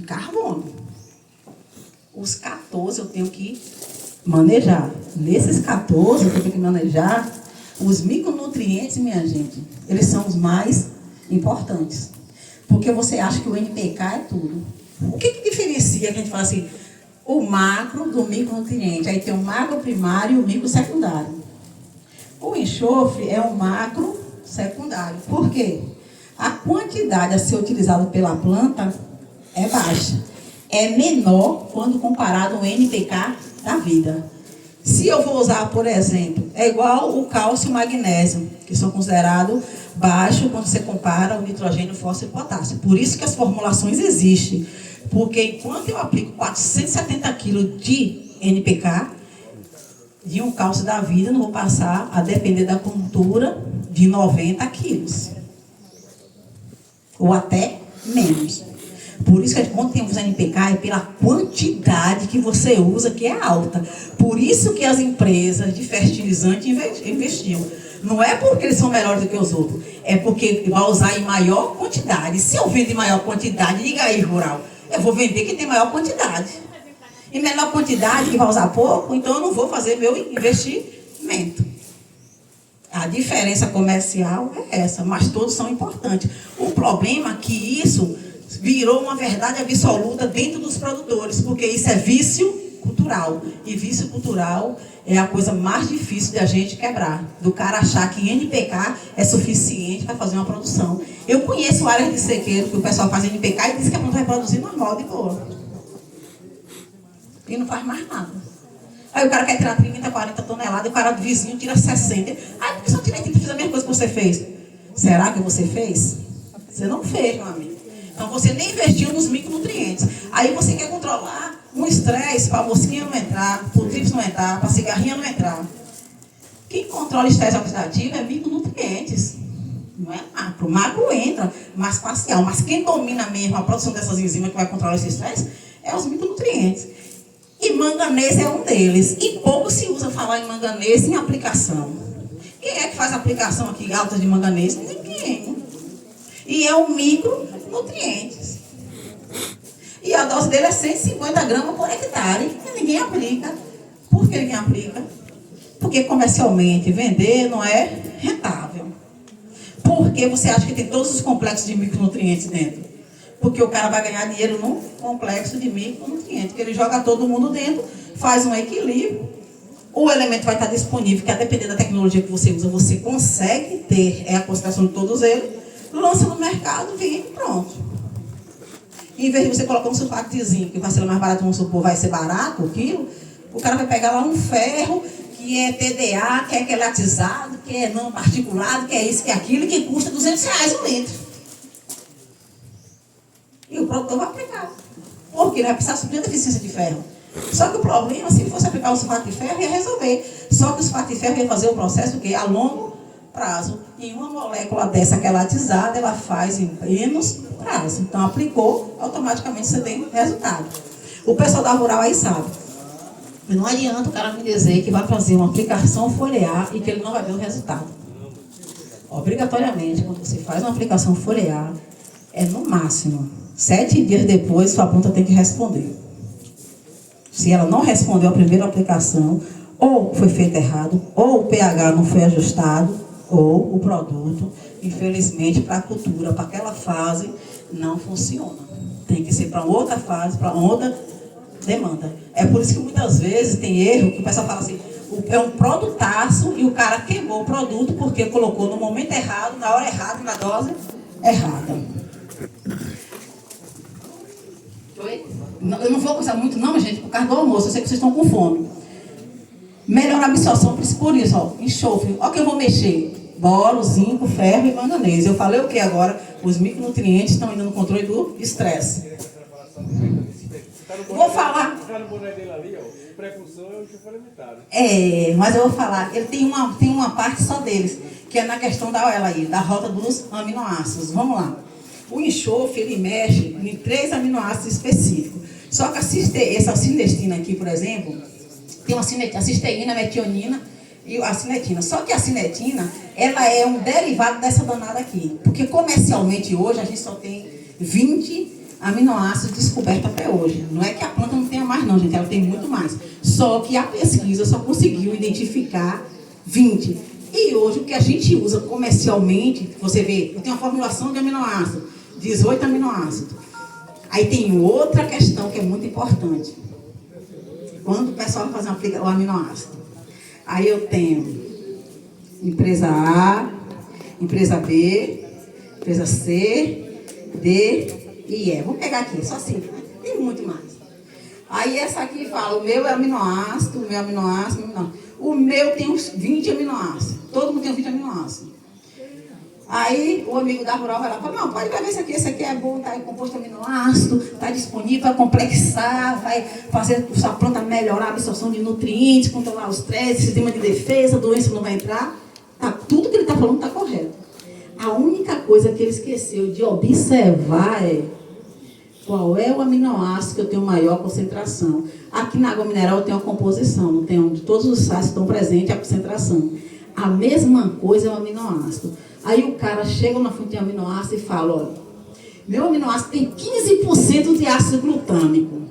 carbono. Os 14 eu tenho que manejar. Nesses 14 eu tenho que manejar os micronutrientes, minha gente. Eles são os mais importantes. Porque você acha que o NPK é tudo. O que diferencia, que a gente fala assim, o macro do micronutriente? Aí tem o macro primário e o micro secundário. O enxofre é um macro secundário. Por quê? A quantidade a ser utilizada pela planta é baixa. É menor quando comparado ao NPK da vida. Se eu vou usar, por exemplo, é igual o cálcio e o magnésio, que são considerados baixos quando você compara o nitrogênio, o fósforo e o potássio. Por isso que as formulações existem. Porque enquanto eu aplico 470 kg de NPK, de um cálcio da vida, não vou passar a depender da cultura de 90 quilos. Ou até menos. Por isso que quando tem os NPK é pela quantidade que você usa, que é alta. Por isso que as empresas de fertilizante investiam. Não é porque eles são melhores do que os outros. É porque vai usar em maior quantidade. Se eu vendo em maior quantidade, diga aí, rural, eu vou vender que tem maior quantidade. Em menor quantidade, que vai usar pouco, então eu não vou fazer meu investimento. A diferença comercial é essa, mas todos são importantes. O problema é que isso virou uma verdade absoluta dentro dos produtores, porque isso é vício cultural. E vício cultural é a coisa mais difícil de a gente quebrar. Do cara achar que NPK é suficiente para fazer uma produção. Eu conheço áreas de sequeiro que o pessoal faz NPK e diz que a planta vai produzir normal de boa. E não faz mais nada. Aí o cara quer tirar 30, 40 toneladas, e o cara do vizinho tira 60. Aí por que você tirei 30 e fiz a mesma coisa que você fez? Será que você fez? Você não fez, meu amigo. Então você nem investiu nos micronutrientes. Aí você quer controlar um estresse para a mosquinha não entrar, para o trips não entrar, para a cigarrinha não entrar. Quem controla estresse oxidativo é micronutrientes. Não é macro. Macro entra, mas parcial. Mas quem domina mesmo a produção dessas enzimas que vai controlar esse estresse é os micronutrientes. E manganês é um deles. E pouco se usa falar em manganês em aplicação. Quem é que faz aplicação aqui alta de manganês? Ninguém. E é um micronutrientes. E a dose dele é 150 gramas por hectare. E ninguém aplica. Por que ninguém aplica? Porque comercialmente vender não é rentável. Porque você acha que tem todos os complexos de micronutrientes dentro? Porque o cara vai ganhar dinheiro num complexo de micronutrientes, que ele joga todo mundo dentro, faz um equilíbrio, o elemento vai estar disponível, que a depender da tecnologia que você usa, você consegue ter a concentração de todos eles, lança no mercado, vende e pronto. Em vez de você colocar um sulfato de zinco, que vai ser mais barato, vamos supor, vai ser barato o quilo, o cara vai pegar lá um ferro, que é TDA, que é quelatizado, que é não particulado, que é isso, que é aquilo, e que custa R$200 um litro. E o produtor vai aplicar. Porque ele vai precisar suprir a deficiência de ferro. Só que o problema, se fosse aplicar o sulfato de ferro, ia resolver. Só que o sulfato de ferro ia fazer o processo que a longo prazo. E uma molécula dessa quelatizada, ela faz em menos prazo. Então, aplicou, automaticamente você tem resultado. O pessoal da rural aí sabe. Não adianta o cara me dizer que vai fazer uma aplicação foliar e que ele não vai ver o resultado. Obrigatoriamente, quando você faz uma aplicação foliar, é no máximo 7 dias depois, sua planta tem que responder. Se ela não respondeu a primeira aplicação, ou foi feito errado, ou o pH não foi ajustado, ou o produto, infelizmente, para a cultura, para aquela fase, não funciona. Tem que ser para outra fase, para outra demanda. É por isso que muitas vezes tem erro, que o pessoal fala assim, é um produtaço e o cara queimou o produto porque colocou no momento errado, na hora errada, na dose errada. Eu não vou coisa muito não, gente, por causa do almoço. Eu sei que vocês estão com fome. Melhor absorção, por isso, ó, enxofre. Olha que eu vou mexer. Boro, zinco, ferro e manganês. Eu falei o que agora? Os micronutrientes estão indo no controle do estresse. Vou falar. Mas eu vou falar. Ele tem uma parte só deles, que é na questão da rota dos aminoácidos. Vamos lá. O enxofre, ele mexe em 3 aminoácidos específicos. Só que essa cinestina aqui, por exemplo, tem uma cinetina, a cisteína, a metionina e a cinetina. Só que a cinetina, ela é um derivado dessa danada aqui. Porque comercialmente hoje a gente só tem 20 aminoácidos descobertos até hoje. Não é que a planta não tenha mais não, gente, ela tem muito mais. Só que a pesquisa só conseguiu identificar 20. E hoje o que a gente usa comercialmente, você vê, eu tenho uma formulação de aminoácido, 18 aminoácidos. Aí tem outra questão que é muito importante. Quando o pessoal vai fazer o aminoácido, aí eu tenho empresa A, empresa B, empresa C, D e E. Vamos pegar aqui, só 5, né? Tem muito mais. Aí essa aqui fala, o meu é aminoácido, o meu aminoácido, o meu aminoácido. O meu tem uns 20 aminoácidos. Todo mundo tem 20 aminoácidos. Aí o amigo da Rural vai lá e fala, não, pode ver esse aqui é bom, está composto de aminoácido, está disponível, vai complexar, vai fazer a sua planta melhorar a absorção de nutrientes, controlar o estresse, sistema de defesa, a doença não vai entrar. Tá, tudo que ele está falando está correto. A única coisa que ele esqueceu de observar é qual é o aminoácido que eu tenho maior concentração. Aqui na água mineral eu tenho a composição, não tem onde todos os sais estão presentes a concentração. A mesma coisa é o aminoácido. Aí o cara chega na fonte de aminoácido e fala, olha, meu aminoácido tem 15% de ácido glutâmico.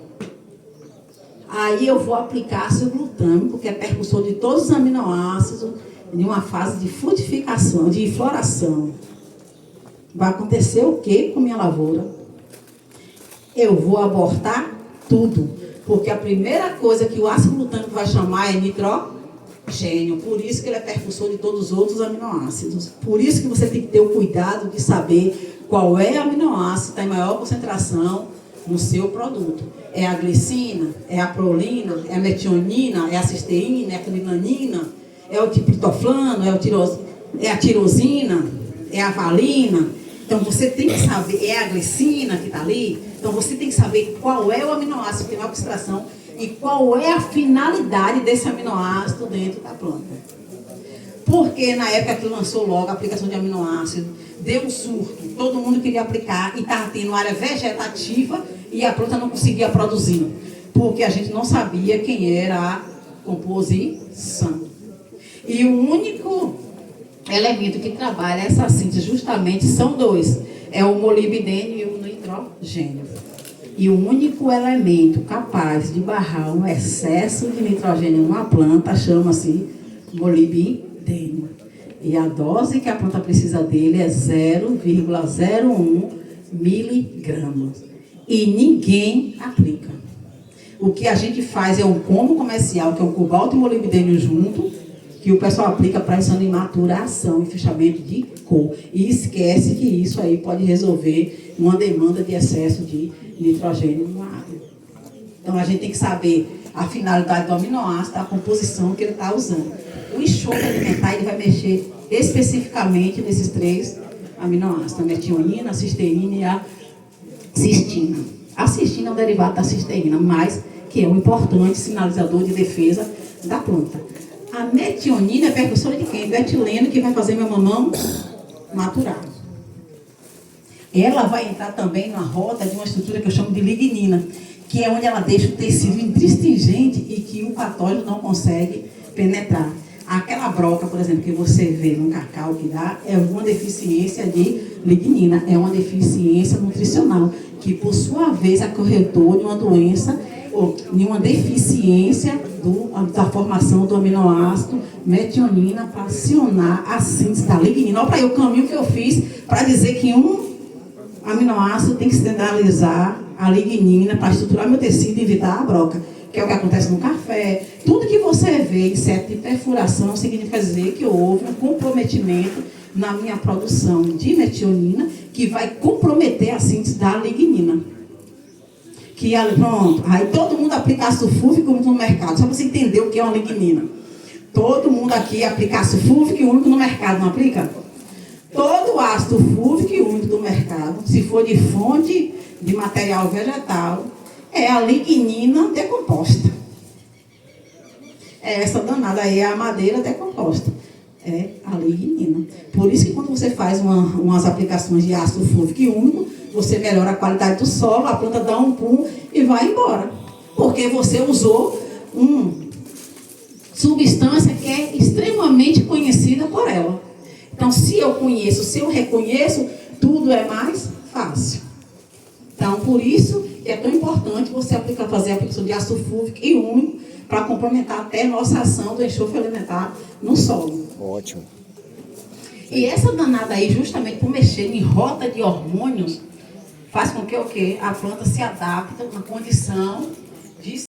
Aí eu vou aplicar ácido glutâmico, que é percussor de todos os aminoácidos, em uma fase de frutificação, de floração. Vai acontecer o que com minha lavoura? Eu vou abortar tudo, porque a primeira coisa que o ácido glutâmico vai chamar é nitrogênio. Por isso que ele é percussor de todos os outros aminoácidos. Por isso que você tem que ter o cuidado de saber qual é o aminoácido que está em maior concentração no seu produto. É a glicina, é a prolina, é a metionina, é a cisteína, é a quilinanina, é o triptofano, é a tirosina, é a valina. Então você tem que saber, é a glicina que está ali. Então você tem que saber qual é o aminoácido que tem maior concentração e qual é a finalidade desse aminoácido dentro da planta. Porque na época que lançou logo a aplicação de aminoácido, deu um surto, todo mundo queria aplicar e estava tendo área vegetativa e a planta não conseguia produzir, porque a gente não sabia quem era a composição. E o único elemento que trabalha essa síntese justamente são dois, é o molibdênio e o nitrogênio. E o único elemento capaz de barrar um excesso de nitrogênio numa planta chama-se molibdênio. E a dose que a planta precisa dele é 0,01 miligramas. E ninguém aplica. O que a gente faz é um combo comercial, que é o cobalto e molibdênio junto, que o pessoal aplica para isso em maturação e fechamento de cor. E esquece que isso aí pode resolver uma demanda de excesso de nitrogênio na água. Então a gente tem que saber a finalidade do aminoácido, a composição que ele está usando. O enxofre alimentar ele vai mexer especificamente nesses 3 aminoácidos, a metionina, a cisteína e a cistina. A cistina é um derivado da cisteína, mas que é um importante sinalizador de defesa da planta. A metionina é percussora de quem? Do etileno, que vai fazer meu mamão maturar. Ela vai entrar também na roda de uma estrutura que eu chamo de lignina, que é onde ela deixa o tecido intristingente e que o patógeno não consegue penetrar. Aquela broca, por exemplo, que você vê no cacau que dá, é uma deficiência de lignina, é uma deficiência nutricional, que por sua vez é corretor de uma doença ou de uma deficiência da formação do aminoácido metionina para acionar a síntese da lignina. Olha para aí o caminho que eu fiz para dizer que um aminoácido tem que sinalizar a lignina para estruturar meu tecido e evitar a broca, que é o que acontece no café. Tudo que você vê em certo de perfuração significa dizer que houve um comprometimento na minha produção de metionina que vai comprometer a síntese da lignina. Pronto, aí todo mundo aplica ácido fúlvico no mercado, só para você entender o que é uma lignina. Todo mundo aqui aplica ácido fúlvico e único no mercado, não aplica? Todo ácido fúlvico e úmido do mercado, se for de fonte de material vegetal, é a lignina decomposta. É essa danada aí, é a madeira decomposta. É a lignina. Por isso que quando você faz umas aplicações de ácido fúlvico e úmido, você melhora a qualidade do solo, a planta dá um pum e vai embora. Porque você usou uma substância que é extremamente conhecida por ela. Então, se eu conheço, se eu reconheço, tudo é mais fácil. Então, por isso que é tão importante você fazer a aplicação de ácido fúlvico e úmico para complementar até a nossa ação do enxofre alimentar no solo. Ótimo. E essa danada aí, justamente por mexer em rota de hormônios, faz com que o quê? A planta se adapte a uma condição